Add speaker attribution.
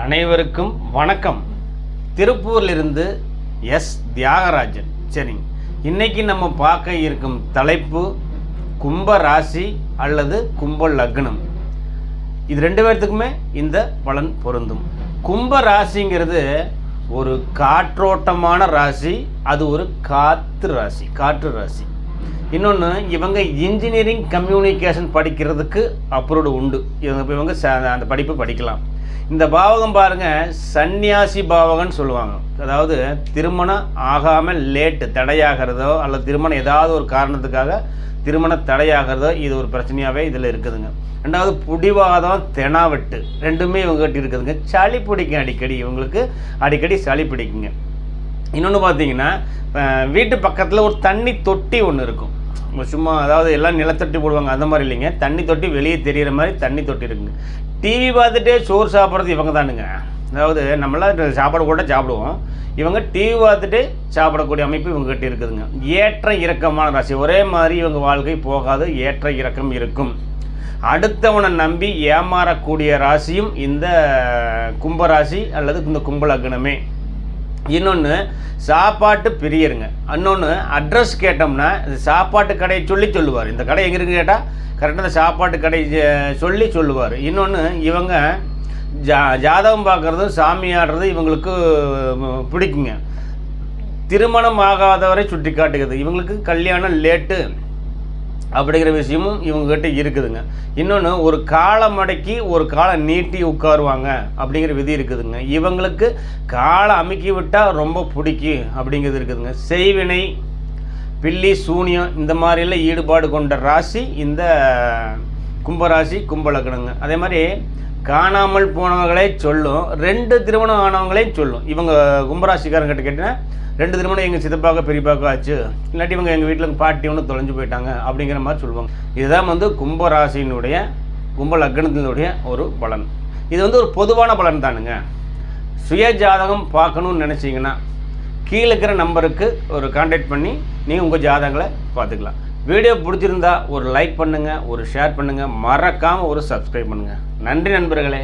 Speaker 1: அனைவருக்கும் வணக்கம். திருப்பூரிலிருந்து எஸ் தியாகராஜன். சரிங்க, இன்னைக்கு நம்ம பார்க்க இருக்கும் தலைப்பு கும்ப ராசி அல்லது கும்ப லக்னம். இது ரெண்டு பேர்த்துக்குமே இந்த பலன் பொருந்தும். கும்ப ராசிங்கிறது ஒரு காற்றோட்டமான ராசி, அது ஒரு காற்று ராசி. இன்னொன்று, இவங்க இன்ஜினியரிங் கம்யூனிகேஷன் படிக்கிறதுக்கு அப்ரூவ்டு உண்டு. இவங்க அந்த படிப்பு படிக்கலாம். இந்த பாவகம் பாருங்கள், சன்னியாசி பாவகம்னு சொல்லுவாங்க. அதாவது திருமணம் ஆகாமல் லேட்டு தடையாகிறதோ அல்லது திருமணம் ஏதாவது ஒரு காரணத்துக்காக திருமணம் தடையாகிறதோ இது ஒரு பிரச்சனையாகவே இதில் இருக்குதுங்க. ரெண்டாவது, புடிவாதம் தெனாவெட்டு ரெண்டுமே இவங்ககிட்ட இருக்குதுங்க. சளி பிடிக்கும், இவங்களுக்கு அடிக்கடி சளி பிடிக்குங்க. இன்னொன்று பார்த்தீங்கன்னா, வீட்டு பக்கத்தில் ஒரு தண்ணி தொட்டி ஒன்று இருக்கும். சும்மா அதாவது எல்லாம் நிலத்தொட்டி போடுவாங்க, அந்த மாதிரி இல்லைங்க. தண்ணி தொட்டி வெளியே தெரிகிற மாதிரி தண்ணி தொட்டி இருக்குங்க. டிவி பார்த்துட்டே சோறு சாப்பிட்றது இவங்க தானுங்க. அதாவது நம்மளாம் சாப்பாடு கூட சாப்பிடுவோம், இவங்க டிவி பார்த்துட்டு சாப்பிடக்கூடிய அமைப்பு இவங்ககிட்ட இருக்குதுங்க. ஏற்ற இறக்கமான ராசி. ஒரே மாதிரி இவங்க வாழ்க்கை போகாது, ஏற்ற இறக்கம் இருக்கும். அடுத்தவனை நம்பி ஏமாறக்கூடிய ராசியும் இந்த கும்பராசி அல்லது இந்த கும்ப லக்னமே. இன்னொன்று, சாப்பாட்டு பிரியருங்க. இன்னொன்று, அட்ரஸ் கேட்டோம்னா சாப்பாட்டு கடையை சொல்லுவார். இந்த கடை எங்கே இருக்குன்னு கேட்டால் கரெக்டாக இந்த சாப்பாட்டு கடை சொல்லுவார். இன்னொன்று, இவங்க ஜாதகம் பார்க்குறதும் சாமி ஆடுறது இவங்களுக்கு பிடிக்குங்க. திருமணம் ஆகாதவரை சுட்டி காட்டுகிறது. இவங்களுக்கு கல்யாணம் லேட்டு அப்படிங்கிற விஷயமும் இவங்ககிட்ட இருக்குதுங்க. இன்னொன்று, ஒரு காலம் மடக்கி ஒரு காலம் நீட்டி உட்காருவாங்க அப்படிங்கிற விதி இருக்குதுங்க. இவங்களுக்கு காலை அமுக்கி விட்டால் ரொம்ப பிடிக்கும் அப்படிங்கிறது இருக்குதுங்க. செய்வினை, பில்லி, சூனியம் இந்த மாதிரிலாம் ஈடுபாடு கொண்ட ராசி இந்த கும்பராசி கும்ப லக்னங்க. அதே மாதிரி காணாமல் போனவங்களே சொல்லும், 2 திருமணம் ஆனவங்களையும் சொல்லும். இவங்க கும்பராசிக்காரங்கிட்ட கேட்டிங்கன்னா 2 திருமணம் எங்கள் சித்தப்பாக்க பெரியப்பாக்க ஆச்சு, இல்லாட்டி இவங்க எங்கள் வீட்டில் பாட்டி ஒன்று தொலைஞ்சு போயிட்டாங்க அப்படிங்கிற மாதிரி சொல்லுவாங்க. இதுதான் கும்பராசியினுடைய கும்ப லக்னத்தினுடைய ஒரு பலன். இது ஒரு பொதுவான பலன் தானுங்க. சுய ஜாதகம் பார்க்கணுன்னு நினச்சிங்கன்னா கீழே இருக்கிற நம்பருக்கு ஒரு கான்டாக்ட் பண்ணி நீங்கள் உங்கள் ஜாதகங்களை பார்த்துக்கலாம். வீடியோ பிடிச்சிருந்தா ஒரு லைக் பண்ணுங்கள், ஒரு ஷேர் பண்ணுங்கள், மறக்காமல் ஒரு சப்ஸ்கிரைப் பண்ணுங்கள். நன்றி நண்பர்களே.